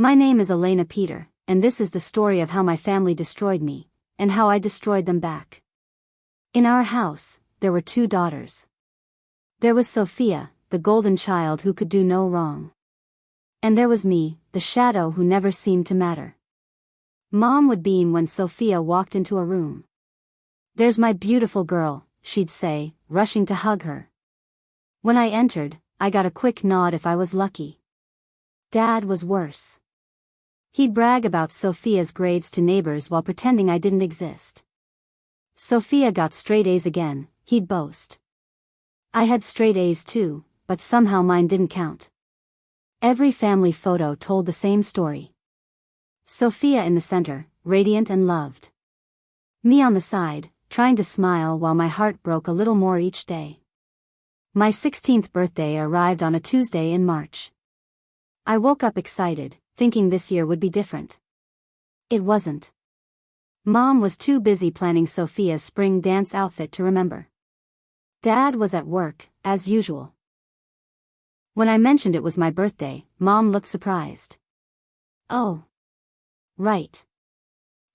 My name is Elena Peter, and this is the story of how my family destroyed me, and how I destroyed them back. In our house, there were 2 daughters. There was Sophia, the golden child who could do no wrong. And there was me, the shadow who never seemed to matter. Mom would beam when Sophia walked into a room. "There's my beautiful girl," she'd say, rushing to hug her. When I entered, I got a quick nod if I was lucky. Dad was worse. He'd brag about Sophia's grades to neighbors while pretending I didn't exist. Sophia got straight A's again, he'd boast. I had straight A's too, but somehow mine didn't count. Every family photo told the same story. Sophia in the center, radiant and loved. Me on the side, trying to smile while my heart broke a little more each day. My 16th birthday arrived on a Tuesday in March. I woke up excited, thinking this year would be different. It wasn't. Mom was too busy planning Sophia's spring dance outfit to remember. Dad was at work, as usual. When I mentioned it was my birthday, Mom looked surprised. "Oh. Right.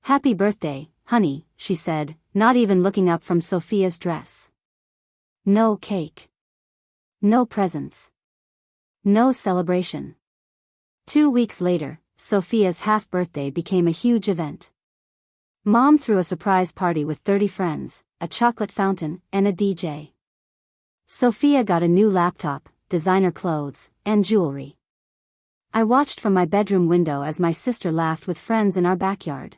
Happy birthday, honey," she said, not even looking up from Sophia's dress. No cake. No presents. No celebration. 2 weeks later, Sophia's half-birthday became a huge event. Mom threw a surprise party with 30 friends, a chocolate fountain, and a DJ. Sophia got a new laptop, designer clothes, and jewelry. I watched from my bedroom window as my sister laughed with friends in our backyard.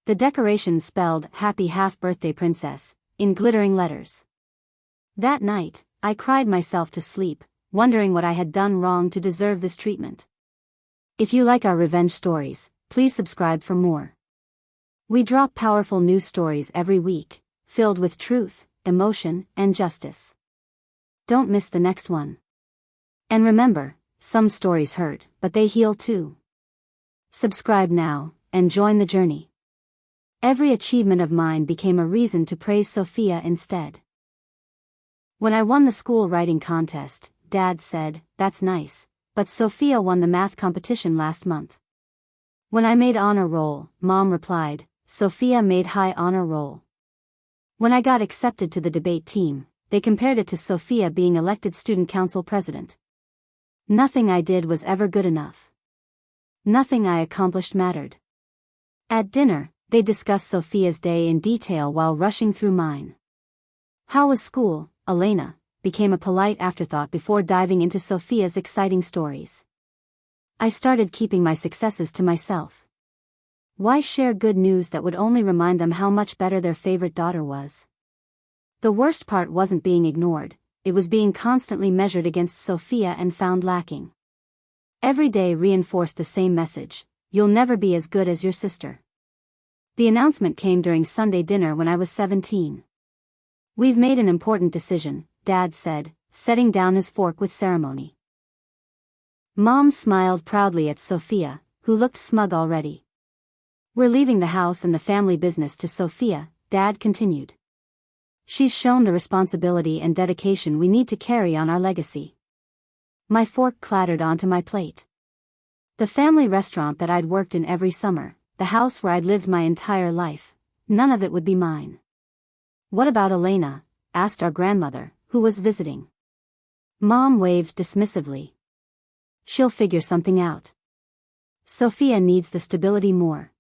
The decorations spelled "Happy Half-Birthday Princess" in glittering letters. That night, I cried myself to sleep, wondering what I had done wrong to deserve this treatment. If you like our revenge stories, please subscribe for more. We drop powerful news stories every week, filled with truth, emotion, and justice. Don't miss the next one. And remember, some stories hurt, but they heal too. Subscribe now, and join the journey. Every achievement of mine became a reason to praise Sophia instead. When I won the school writing contest, Dad said, "That's nice, but Sophia won the math competition last month." When I made honor roll, Mom replied, "Sophia made high honor roll." When I got accepted to the debate team, they compared it to Sophia being elected student council president. Nothing I did was ever good enough. Nothing I accomplished mattered. At dinner, they discussed Sophia's day in detail while rushing through mine. "How was school, Elena?" became a polite afterthought before diving into Sophia's exciting stories. I started keeping my successes to myself. Why share good news that would only remind them how much better their favorite daughter was? The worst part wasn't being ignored, it was being constantly measured against Sophia and found lacking. Every day reinforced the same message: you'll never be as good as your sister. The announcement came during Sunday dinner when I was 17. "We've made an important decision," Dad said, setting down his fork with ceremony. Mom smiled proudly at Sophia, who looked smug already. "We're leaving the house and the family business to Sophia," Dad continued. "She's shown the responsibility and dedication we need to carry on our legacy." My fork clattered onto my plate. The family restaurant that I'd worked in every summer, the house where I'd lived my entire life, none of it would be mine. "What about Elena?" asked our grandmother, who was visiting. Mom waved dismissively. "She'll figure something out. Sophia needs the stability more."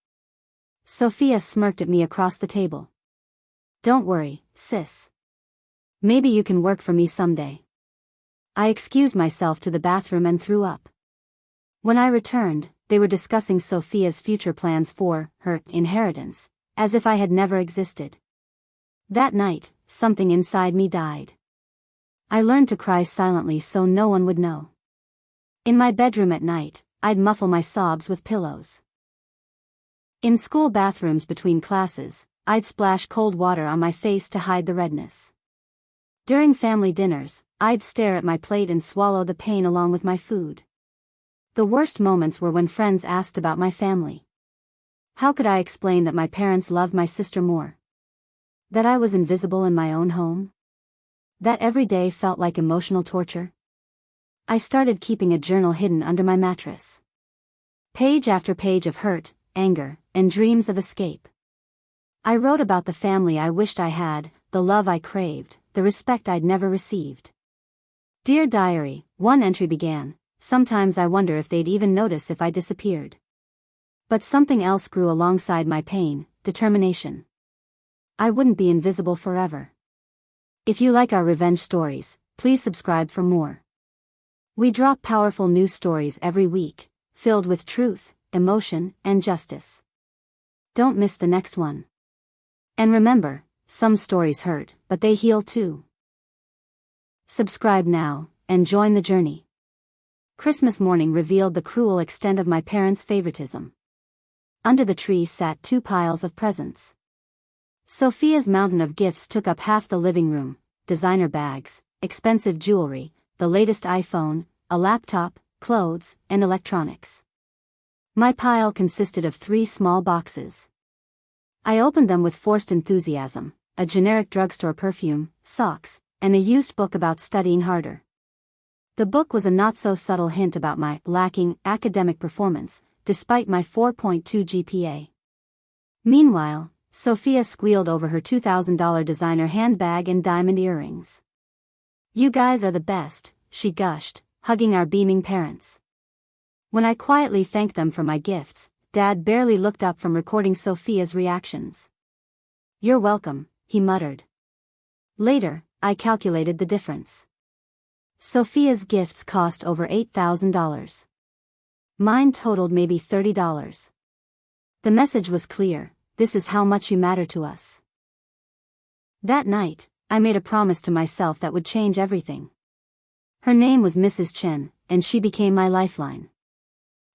Sophia smirked at me across the table. "Don't worry, sis. Maybe you can work for me someday." I excused myself to the bathroom and threw up. When I returned, they were discussing Sophia's future plans for her inheritance, as if I had never existed. That night, something inside me died. I learned to cry silently so no one would know. In my bedroom at night, I'd muffle my sobs with pillows. In school bathrooms between classes, I'd splash cold water on my face to hide the redness. During family dinners, I'd stare at my plate and swallow the pain along with my food. The worst moments were when friends asked about my family. How could I explain that my parents loved my sister more? That I was invisible in my own home? That every day felt like emotional torture? I started keeping a journal hidden under my mattress. Page after page of hurt, anger, and dreams of escape. I wrote about the family I wished I had, the love I craved, the respect I'd never received. Dear Diary, one entry began, "Sometimes I wonder if they'd even notice if I disappeared." But something else grew alongside my pain, determination. I wouldn't be invisible forever. If you like our revenge stories, please subscribe for more. We drop powerful news stories every week, filled with truth, emotion, and justice. Don't miss the next one. And remember, some stories hurt, but they heal too. Subscribe now, and join the journey. Christmas morning revealed the cruel extent of my parents' favoritism. Under the tree sat 2 piles of presents. Sophia's mountain of gifts took up half the living room: designer bags, expensive jewelry, the latest iPhone, a laptop, clothes, and electronics. My pile consisted of 3 small boxes. I opened them with forced enthusiasm: a generic drugstore perfume, socks, and a used book about studying harder. The book was a not-so-subtle hint about my lacking academic performance, despite my 4.2 GPA. Meanwhile, Sophia squealed over her $2,000 designer handbag and diamond earrings. "You guys are the best," she gushed, hugging our beaming parents. When I quietly thanked them for my gifts, Dad barely looked up from recording Sophia's reactions. "You're welcome," he muttered. Later, I calculated the difference. Sophia's gifts cost over $8,000. Mine totaled maybe $30. The message was clear: this is how much you matter to us. That night, I made a promise to myself that would change everything. Her name was Mrs. Chen, and she became my lifeline.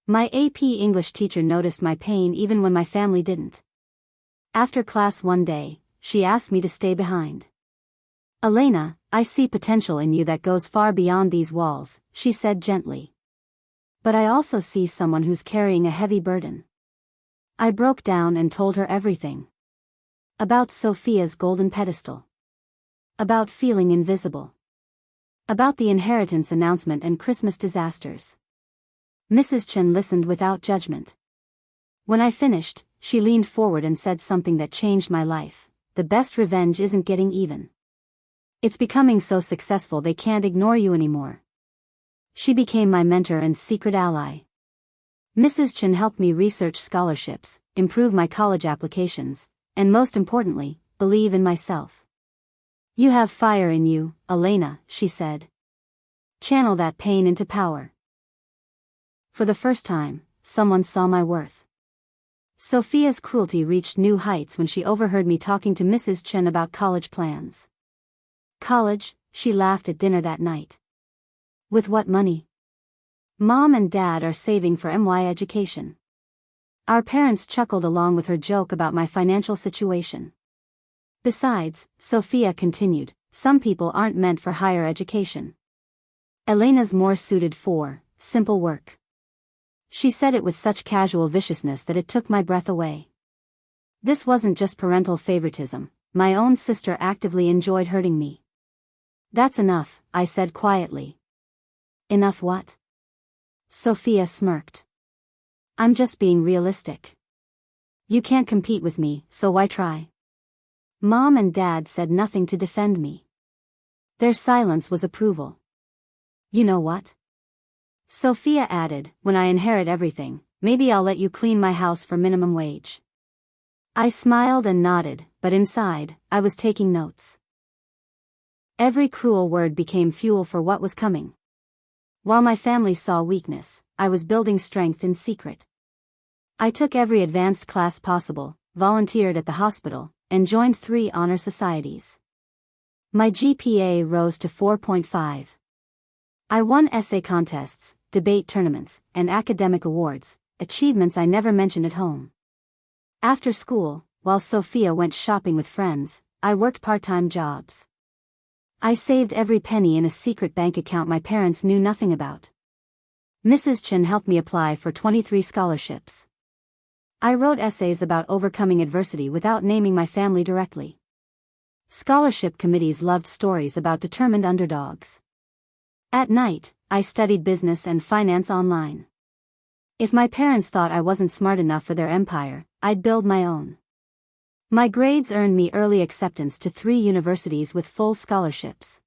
My AP English teacher noticed my pain even when my family didn't. After class one day, she asked me to stay behind. "Elena, I see potential in you that goes far beyond these walls," she said gently. "But I also see someone who's carrying a heavy burden." I broke down and told her everything. About Sophia's golden pedestal. About feeling invisible. About the inheritance announcement and Christmas disasters. Mrs. Chen listened without judgment. When I finished, she leaned forward and said something that changed my life: "The best revenge isn't getting even. It's becoming so successful they can't ignore you anymore." She became my mentor and secret ally. Mrs. Chen helped me research scholarships, improve my college applications, and most importantly, believe in myself. "You have fire in you, Elena," she said. "Channel that pain into power." For the first time, someone saw my worth. Sophia's cruelty reached new heights when she overheard me talking to Mrs. Chen about college plans. "College?" she laughed at dinner that night. "With what money? Mom and Dad are saving for MY education." Our parents chuckled along with her joke about my financial situation. "Besides," Sophia continued, "some people aren't meant for higher education. Elena's more suited for simple work." She said it with such casual viciousness that it took my breath away. This wasn't just parental favoritism, my own sister actively enjoyed hurting me. "That's enough," I said quietly. "Enough what?" Sophia smirked. "I'm just being realistic. You can't compete with me, so why try?" Mom and Dad said nothing to defend me. Their silence was approval. "You know what?" Sophia added, "When I inherit everything, maybe I'll let you clean my house for minimum wage." I smiled and nodded, but inside, I was taking notes. Every cruel word became fuel for what was coming. While my family saw weakness, I was building strength in secret. I took every advanced class possible, volunteered at the hospital, and joined 3 honor societies. My GPA rose to 4.5. I won essay contests, debate tournaments, and academic awards, achievements I never mentioned at home. After school, while Sophia went shopping with friends, I worked part-time jobs. I saved every penny in a secret bank account my parents knew nothing about. Mrs. Chen helped me apply for 23 scholarships. I wrote essays about overcoming adversity without naming my family directly. Scholarship committees loved stories about determined underdogs. At night, I studied business and finance online. If my parents thought I wasn't smart enough for their empire, I'd build my own. My grades earned me early acceptance to 3 universities with full scholarships.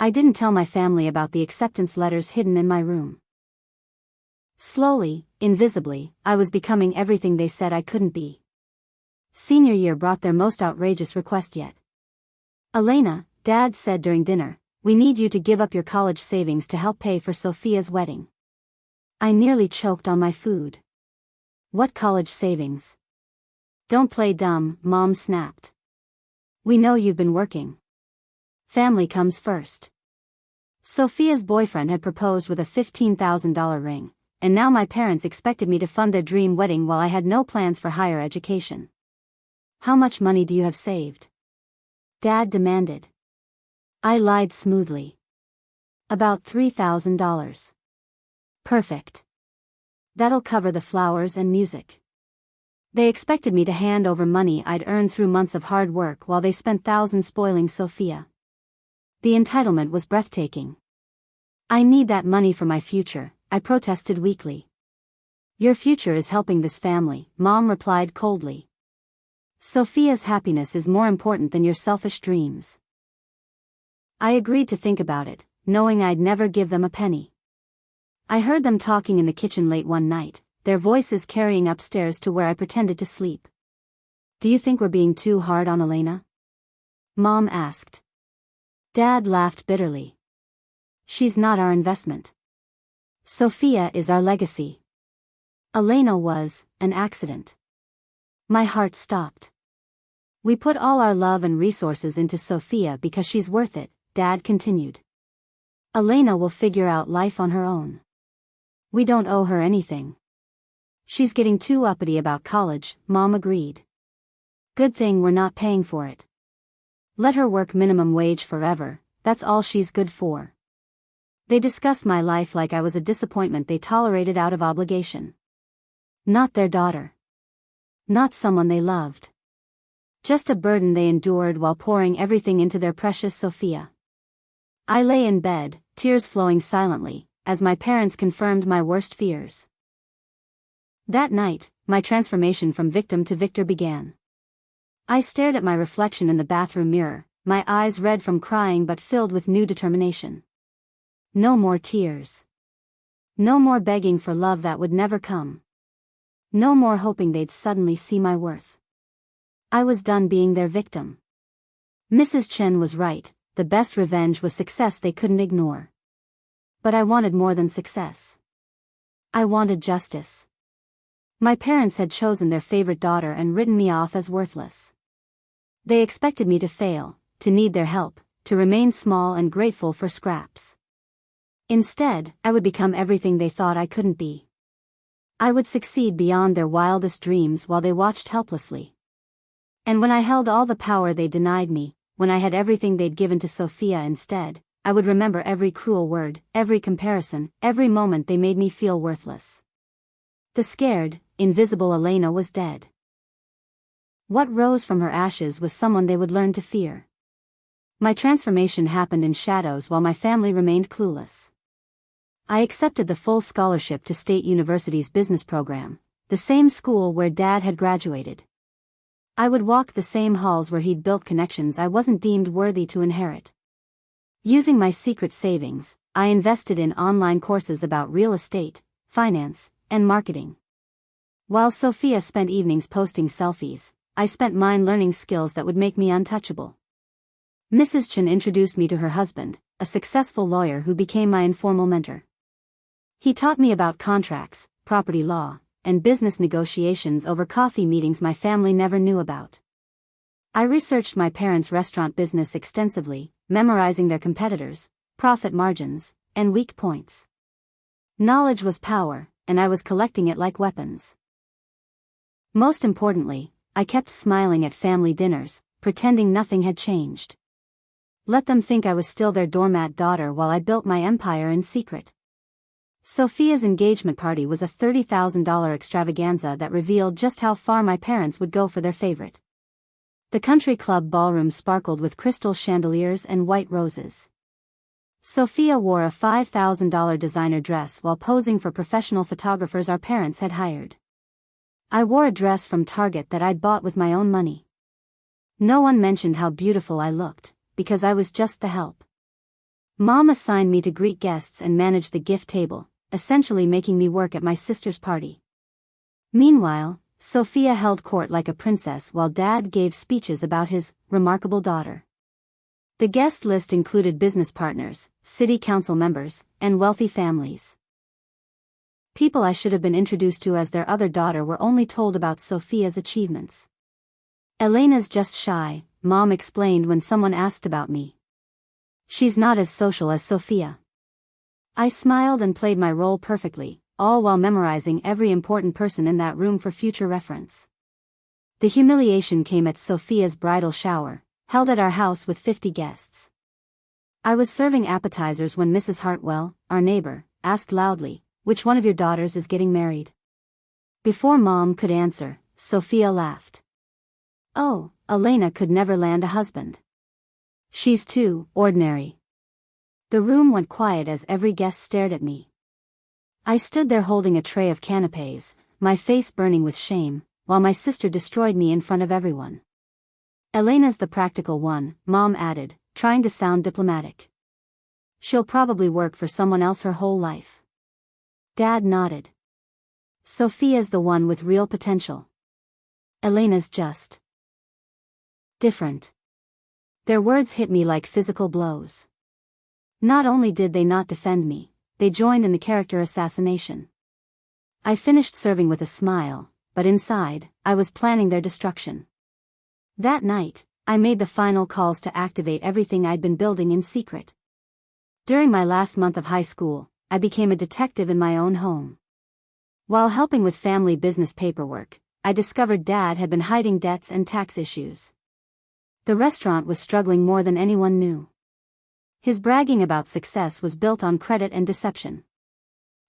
I didn't tell my family about the acceptance letters hidden in my room. Slowly, invisibly, I was becoming everything they said I couldn't be. Senior year brought their most outrageous request yet. "Elena," Dad said during dinner, "we need you to give up your college savings to help pay for Sophia's wedding." I nearly choked on my food. "What college savings?" "Don't play dumb," Mom snapped. "We know you've been working. Family comes first." Sophia's boyfriend had proposed with a $15,000 ring, and now my parents expected me to fund their dream wedding while I had no plans for higher education. "How much money do you have saved?" Dad demanded. I lied smoothly. "About $3,000. "Perfect. That'll cover the flowers and music." They expected me to hand over money I'd earned through months of hard work while they spent thousands spoiling Sophia. The entitlement was breathtaking. "I need that money for my future," I protested weakly. "Your future is helping this family," Mom replied coldly. "Sophia's happiness is more important than your selfish dreams." I agreed to think about it, knowing I'd never give them a penny. I heard them talking in the kitchen late one night, their voices carrying upstairs to where I pretended to sleep. "Do you think we're being too hard on Elena?" Mom asked. Dad laughed bitterly. "She's not our investment. Sophia is our legacy. Elena was an accident." My heart stopped. "We put all our love and resources into Sophia because she's worth it," Dad continued. "Elena will figure out life on her own. We don't owe her anything." "She's getting too uppity about college," Mom agreed. "Good thing we're not paying for it. Let her work minimum wage forever, that's all she's good for." They discussed my life like I was a disappointment they tolerated out of obligation. Not their daughter. Not someone they loved. Just a burden they endured while pouring everything into their precious Sophia. I lay in bed, tears flowing silently, as my parents confirmed my worst fears. That night, my transformation from victim to victor began. I stared at my reflection in the bathroom mirror, my eyes red from crying but filled with new determination. No more tears. No more begging for love that would never come. No more hoping they'd suddenly see my worth. I was done being their victim. Mrs. Chen was right, the best revenge was success they couldn't ignore. But I wanted more than success. I wanted justice. My parents had chosen their favorite daughter and written me off as worthless. They expected me to fail, to need their help, to remain small and grateful for scraps. Instead, I would become everything they thought I couldn't be. I would succeed beyond their wildest dreams while they watched helplessly. And when I held all the power they denied me, when I had everything they'd given to Sophia instead, I would remember every cruel word, every comparison, every moment they made me feel worthless. The scared, invisible Elena was dead. What rose from her ashes was someone they would learn to fear. My transformation happened in shadows while my family remained clueless. I accepted the full scholarship to State University's business program, the same school where Dad had graduated. I would walk the same halls where he'd built connections I wasn't deemed worthy to inherit. Using my secret savings, I invested in online courses about real estate, finance, and marketing. While Sophia spent evenings posting selfies, I spent mine learning skills that would make me untouchable. Mrs. Chen introduced me to her husband, a successful lawyer who became my informal mentor. He taught me about contracts, property law, and business negotiations over coffee meetings my family never knew about. I researched my parents' restaurant business extensively, memorizing their competitors, profit margins, and weak points. Knowledge was power, and I was collecting it like weapons. Most importantly, I kept smiling at family dinners, pretending nothing had changed. Let them think I was still their doormat daughter while I built my empire in secret. Sophia's engagement party was a $30,000 extravaganza that revealed just how far my parents would go for their favorite. The country club ballroom sparkled with crystal chandeliers and white roses. Sophia wore a $5,000 designer dress while posing for professional photographers our parents had hired. I wore a dress from Target that I'd bought with my own money. No one mentioned how beautiful I looked, because I was just the help. Mom assigned me to greet guests and manage the gift table, essentially making me work at my sister's party. Meanwhile, Sophia held court like a princess while Dad gave speeches about his remarkable daughter. The guest list included business partners, city council members, and wealthy families. People I should have been introduced to as their other daughter were only told about Sophia's achievements. Elena's just shy, Mom explained when someone asked about me. She's not as social as Sophia. I smiled and played my role perfectly, all while memorizing every important person in that room for future reference. The humiliation came at Sophia's bridal shower, held at our house with 50 guests. I was serving appetizers when Mrs. Hartwell, our neighbor, asked loudly, "Which one of your daughters is getting married?" Before Mom could answer, Sophia laughed. "Oh, Elena could never land a husband. She's too ordinary." The room went quiet as every guest stared at me. I stood there holding a tray of canapés, my face burning with shame, while my sister destroyed me in front of everyone. "Elena's the practical one," Mom added, trying to sound diplomatic. "She'll probably work for someone else her whole life." Dad nodded. "Sophia's the one with real potential. Elena's just different." Their words hit me like physical blows. Not only did they not defend me, they joined in the character assassination. I finished serving with a smile, but inside, I was planning their destruction. That night, I made the final calls to activate everything I'd been building in secret. During my last month of high school, I became a detective in my own home. While helping with family business paperwork, I discovered Dad had been hiding debts and tax issues. The restaurant was struggling more than anyone knew. His bragging about success was built on credit and deception.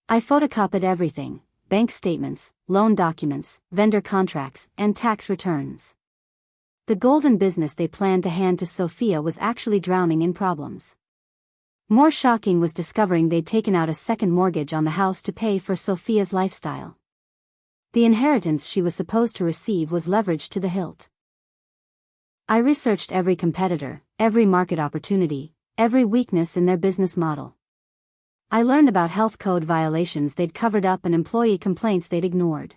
I photocopied everything: bank statements, loan documents, vendor contracts, and tax returns. The golden business they planned to hand to Sophia was actually drowning in problems. More shocking was discovering they'd taken out a second mortgage on the house to pay for Sophia's lifestyle. The inheritance she was supposed to receive was leveraged to the hilt. I researched every competitor, every market opportunity, every weakness in their business model. I learned about health code violations they'd covered up and employee complaints they'd ignored.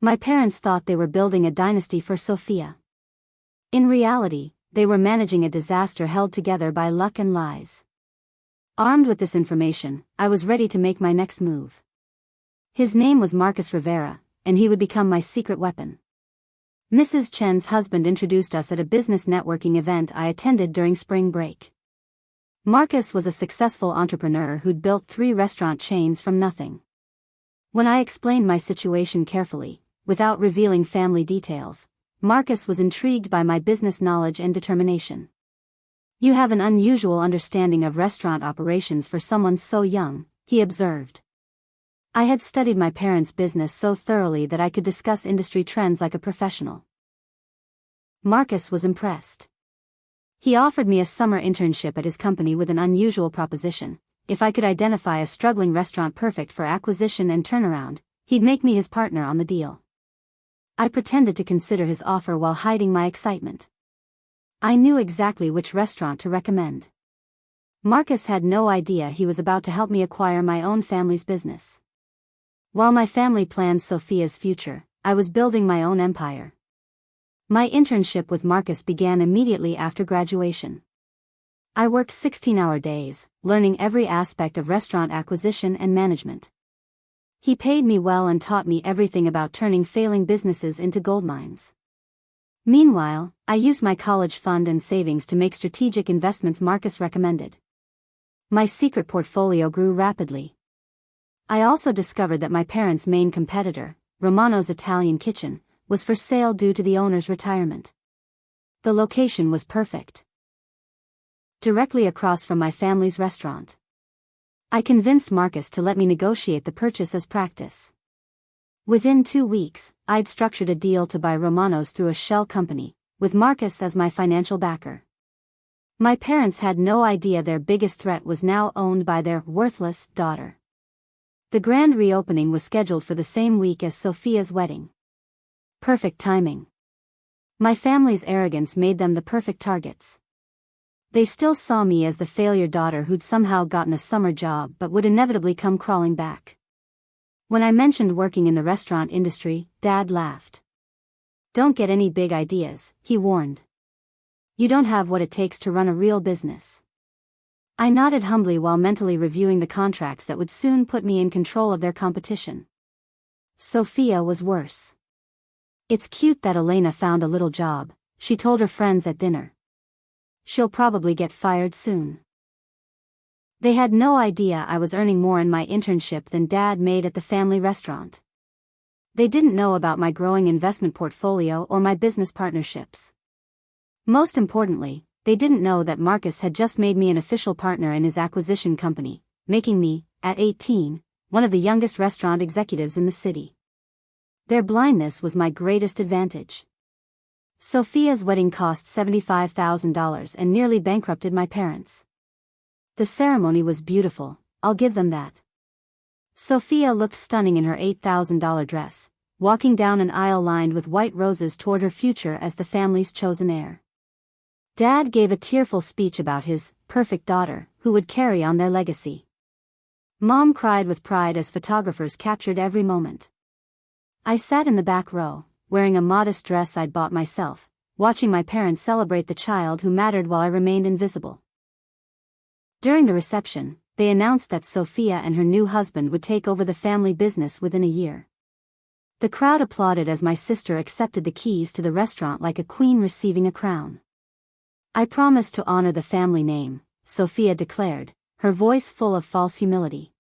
My parents thought they were building a dynasty for Sophia. In reality, they were managing a disaster held together by luck and lies. Armed with this information, I was ready to make my next move. His name was Marcus Rivera, and he would become my secret weapon. Mrs. Chen's husband introduced us at a business networking event I attended during spring break. Marcus was a successful entrepreneur who'd built 3 restaurant chains from nothing. When I explained my situation carefully, without revealing family details, Marcus was intrigued by my business knowledge and determination. "You have an unusual understanding of restaurant operations for someone so young," he observed. I had studied my parents' business so thoroughly that I could discuss industry trends like a professional. Marcus was impressed. He offered me a summer internship at his company with an unusual proposition: if I could identify a struggling restaurant perfect for acquisition and turnaround, he'd make me his partner on the deal. I pretended to consider his offer while hiding my excitement. I knew exactly which restaurant to recommend. Marcus had no idea he was about to help me acquire my own family's business. While my family planned Sophia's future, I was building my own empire. My internship with Marcus began immediately after graduation. I worked 16-hour days, learning every aspect of restaurant acquisition and management. He paid me well and taught me everything about turning failing businesses into gold mines. Meanwhile, I used my college fund and savings to make strategic investments Marcus recommended. My secret portfolio grew rapidly. I also discovered that my parents' main competitor, Romano's Italian Kitchen, was for sale due to the owner's retirement. The location was perfect. Directly across from my family's restaurant. I convinced Marcus to let me negotiate the purchase as practice. Within 2 weeks, I'd structured a deal to buy Romano's through a shell company, with Marcus as my financial backer. My parents had no idea their biggest threat was now owned by their worthless daughter. The grand reopening was scheduled for the same week as Sophia's wedding. Perfect timing. My family's arrogance made them the perfect targets. They still saw me as the failure daughter who'd somehow gotten a summer job but would inevitably come crawling back. When I mentioned working in the restaurant industry, Dad laughed. "Don't get any big ideas," he warned. "You don't have what it takes to run a real business." I nodded humbly while mentally reviewing the contracts that would soon put me in control of their competition. Sophia was worse. "It's cute that Elena found a little job," she told her friends at dinner. "She'll probably get fired soon." They had no idea I was earning more in my internship than Dad made at the family restaurant. They didn't know about my growing investment portfolio or my business partnerships. Most importantly, they didn't know that Marcus had just made me an official partner in his acquisition company, making me, at 18, one of the youngest restaurant executives in the city. Their blindness was my greatest advantage. Sophia's wedding cost $75,000 and nearly bankrupted my parents. The ceremony was beautiful, I'll give them that. Sophia looked stunning in her $8,000 dress, walking down an aisle lined with white roses toward her future as the family's chosen heir. Dad gave a tearful speech about his perfect daughter, who would carry on their legacy. Mom cried with pride as photographers captured every moment. I sat in the back row, wearing a modest dress I'd bought myself, watching my parents celebrate the child who mattered while I remained invisible. During the reception, they announced that Sophia and her new husband would take over the family business within a year. The crowd applauded as my sister accepted the keys to the restaurant like a queen receiving a crown. "I promise to honor the family name," Sophia declared, her voice full of false humility.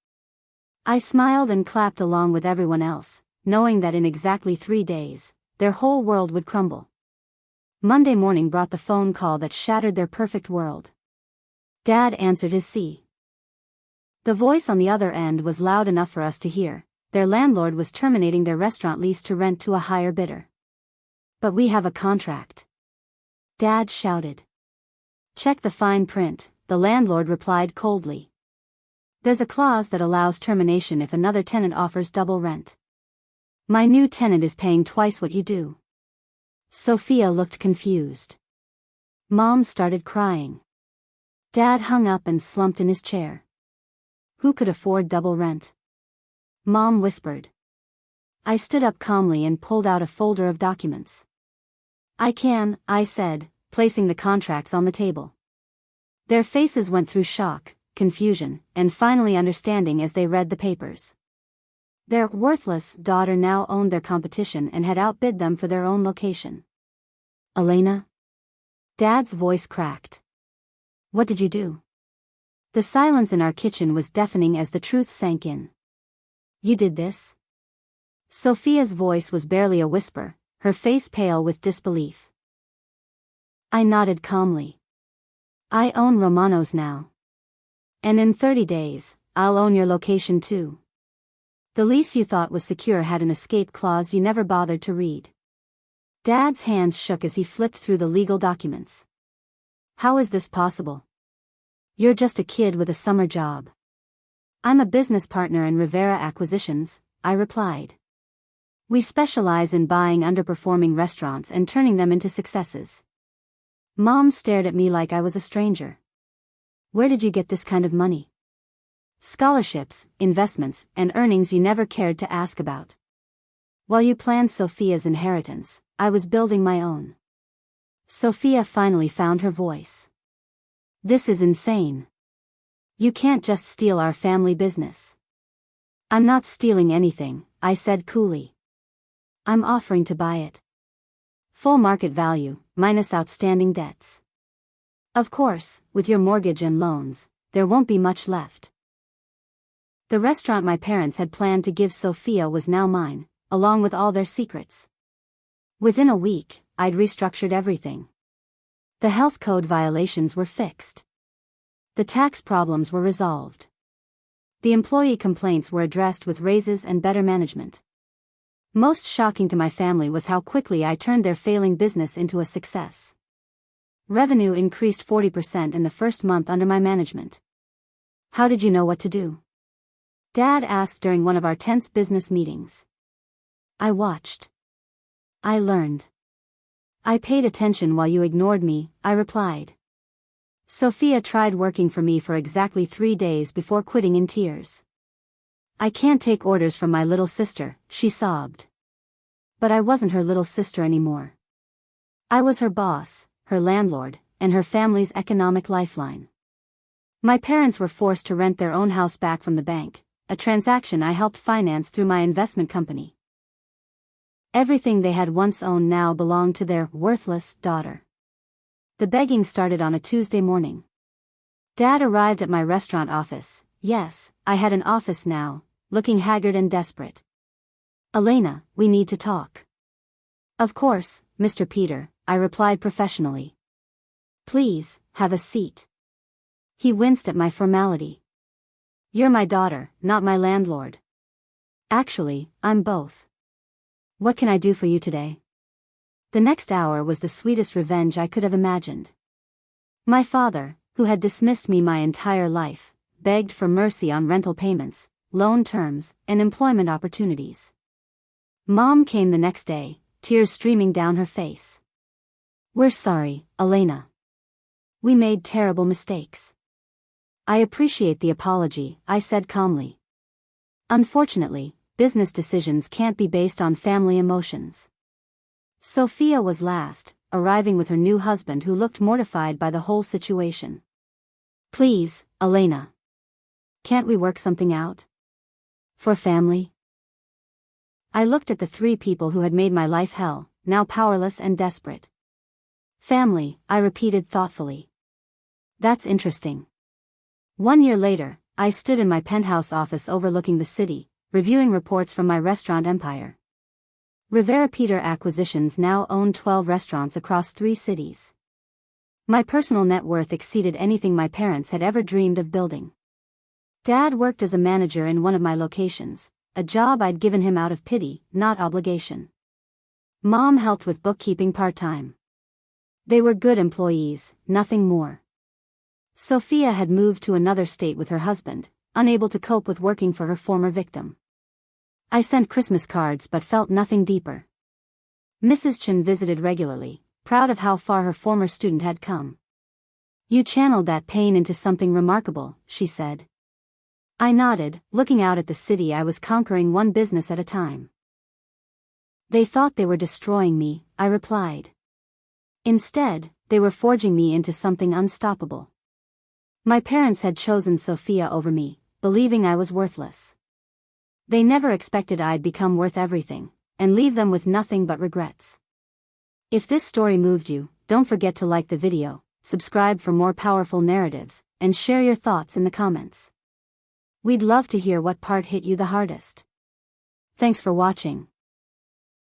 I smiled and clapped along with everyone else, knowing that in exactly 3 days, their whole world would crumble. Monday morning brought the phone call that shattered their perfect world. Dad answered his C. The voice on the other end was loud enough for us to hear. Their landlord was terminating their restaurant lease to rent to a higher bidder. "But we have a contract," Dad shouted. "Check the fine print," the landlord replied coldly. "There's a clause that allows termination if another tenant offers double rent. My new tenant is paying twice what you do." Sophia looked confused. Mom started crying. Dad hung up and slumped in his chair. "Who could afford double rent?" Mom whispered. I stood up calmly and pulled out a folder of documents. "I can," I said, placing the contracts on the table. Their faces went through shock, confusion, and finally understanding as they read the papers. Their worthless daughter now owned their competition and had outbid them for their own location. "Elena?" Dad's voice cracked. "What did you do?" The silence in our kitchen was deafening as the truth sank in. "You did this?" Sophia's voice was barely a whisper, her face pale with disbelief. I nodded calmly. "I own Romano's now. And in 30 days, I'll own your location too. The lease you thought was secure had an escape clause you never bothered to read." Dad's hands shook as he flipped through the legal documents. "How is this possible? You're just a kid with a summer job." "I'm a business partner in Rivera Acquisitions," I replied. "We specialize in buying underperforming restaurants and turning them into successes." Mom stared at me like I was a stranger. "Where did you get this kind of money?" "Scholarships, investments, and earnings you never cared to ask about. While you planned Sophia's inheritance, I was building my own." Sophia finally found her voice. "This is insane. You can't just steal our family business." "I'm not stealing anything," I said coolly. "I'm offering to buy it. Full market value, minus outstanding debts. Of course, with your mortgage and loans, there won't be much left." The restaurant my parents had planned to give Sophia was now mine, along with all their secrets. Within a week, I'd restructured everything. The health code violations were fixed. The tax problems were resolved. The employee complaints were addressed with raises and better management. Most shocking to my family was how quickly I turned their failing business into a success. Revenue increased 40% in the first month under my management. How did you know what to do? Dad asked during one of our tense business meetings. I watched. I learned. I paid attention while you ignored me, I replied. Sophia tried working for me for exactly 3 days before quitting in tears. I can't take orders from my little sister, she sobbed. But I wasn't her little sister anymore. I was her boss, her landlord, and her family's economic lifeline. My parents were forced to rent their own house back from the bank, a transaction I helped finance through my investment company. Everything they had once owned now belonged to their worthless daughter. The begging started on a Tuesday morning. Dad arrived at my restaurant office. Yes, I had an office now, looking haggard and desperate. Elena, we need to talk. Of course, Mr. Peter, I replied professionally. Please, have a seat. He winced at my formality. You're my daughter, not my landlord. Actually, I'm both. What can I do for you today? The next hour was the sweetest revenge I could have imagined. My father, who had dismissed me my entire life, begged for mercy on rental payments, loan terms, and employment opportunities. Mom came the next day, tears streaming down her face. We're sorry, Elena. We made terrible mistakes. I appreciate the apology, I said calmly. Unfortunately, business decisions can't be based on family emotions. Sophia was last, arriving with her new husband who looked mortified by the whole situation. Please, Elena. Can't we work something out? For family? I looked at the 3 people who had made my life hell, now powerless and desperate. Family, I repeated thoughtfully. That's interesting. 1 year later, I stood in my penthouse office overlooking the city, reviewing reports from my restaurant empire. Elena Peter Acquisitions now owned 12 restaurants across 3 cities. My personal net worth exceeded anything my parents had ever dreamed of building. Dad worked as a manager in one of my locations, a job I'd given him out of pity, not obligation. Mom helped with bookkeeping part-time. They were good employees, nothing more. Sophia had moved to another state with her husband, unable to cope with working for her former victim. I sent Christmas cards but felt nothing deeper. Mrs. Chen visited regularly, proud of how far her former student had come. You channeled that pain into something remarkable, she said. I nodded, looking out at the city I was conquering one business at a time. They thought they were destroying me, I replied. Instead, they were forging me into something unstoppable. My parents had chosen Sophia over me, believing I was worthless. They never expected I'd become worth everything, and leave them with nothing but regrets. If this story moved you, don't forget to like the video, subscribe for more powerful narratives, and share your thoughts in the comments. We'd love to hear what part hit you the hardest. Thanks for watching.